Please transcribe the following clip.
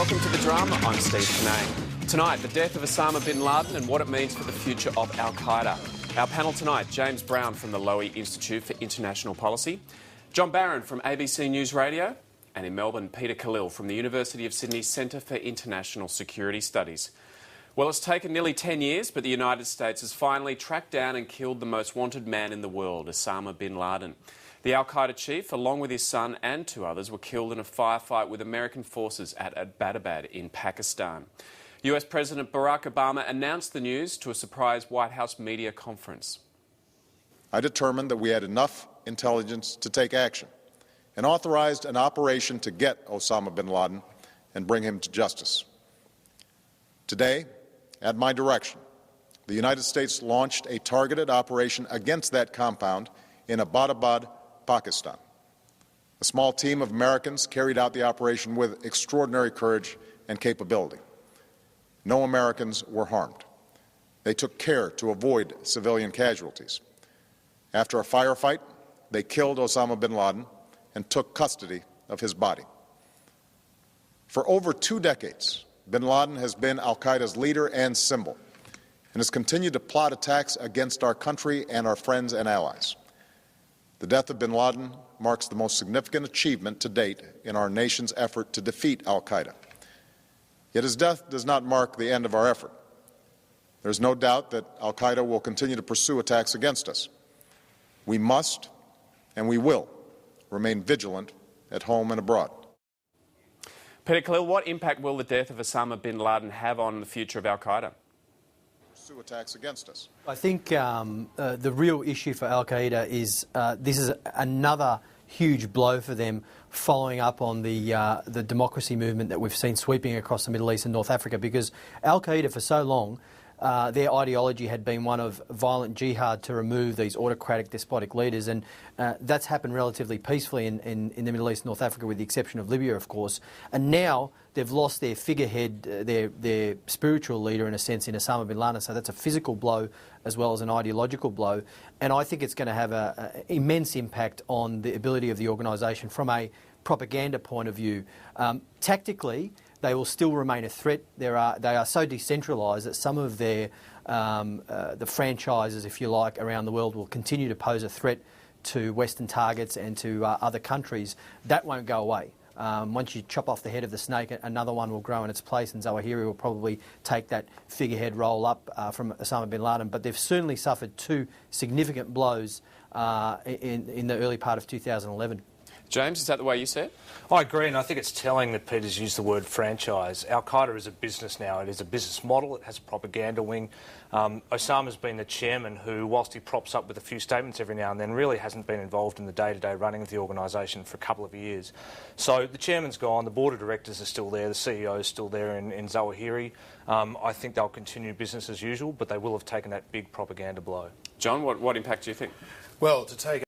welcome to The Drama. I'm Steve Cannane. Tonight, the death of Osama bin Laden and what it means for the future of Al-Qaeda. Our panel tonight, James Brown from the Lowy Institute for International Policy, John Barron from ABC News Radio, and in Melbourne, Peter Khalil from the University of Sydney's Centre for International Security Studies. Well, it's taken nearly 10 years, but the United States has finally tracked down and killed the most wanted man in the world, Osama bin Laden. The Al-Qaeda chief, along with his son and two others, were killed in a firefight with American forces at Abbottabad in Pakistan. US President Barack Obama announced the news to a surprise White House media conference. I determined that we had enough intelligence to take action and authorized an operation to get Osama bin Laden and bring him to justice. Today, at my direction, the United States launched a targeted operation against that compound in Abbottabad, Pakistan. A small team of Americans carried out the operation with extraordinary courage and capability. No Americans were harmed. They took care to avoid civilian casualties. After a firefight, they killed Osama bin Laden and took custody of his body. For over 2 decades, bin Laden has been al-Qaeda's leader and symbol and has continued to plot attacks against our country and our friends and allies. The death of bin Laden marks the most significant achievement to date in our nation's effort to defeat al-Qaeda. Yet his death does not mark the end of our effort. There is no doubt that al-Qaeda will continue to pursue attacks against us. We must and we will remain vigilant at home and abroad. Peter Khalil, what impact will the death of Osama bin Laden have on the future of Al-Qaeda? Pursue attacks against us. I think the real issue for Al-Qaeda is this is another huge blow for them, following up on the democracy movement that we've seen sweeping across the Middle East and North Africa, because Al-Qaeda for so long, their ideology had been one of violent jihad to remove these autocratic, despotic leaders, and that's happened relatively peacefully in the Middle East and North Africa, with the exception of Libya, of course. And now they've lost their figurehead, their spiritual leader, in a sense, in Osama bin Laden. So that's a physical blow as well as an ideological blow. And I think it's going to have an immense impact on the ability of the organisation from a propaganda point of view. Tactically, they will still remain a threat. They are so decentralised that some of their the franchises, if you like, around the world will continue to pose a threat to Western targets and to other countries. That won't go away. Once you chop off the head of the snake, another one will grow in its place, and Zawahiri will probably take that figurehead role up from Osama bin Laden. But they've certainly suffered 2 significant blows in the early part of 2011. James, is that the way you see it? I agree, and I think it's telling that Peter's used the word franchise. Al-Qaeda is a business now. It is a business model. It has a propaganda wing. Osama's been the chairman who, whilst he props up with a few statements every now and then, really hasn't been involved in the day-to-day running of the organisation for a couple of years. So the chairman's gone, the board of directors are still there, the CEO is still there in Zawahiri. I think they'll continue business as usual, but they will have taken that big propaganda blow. John, what impact do you think? Well, to take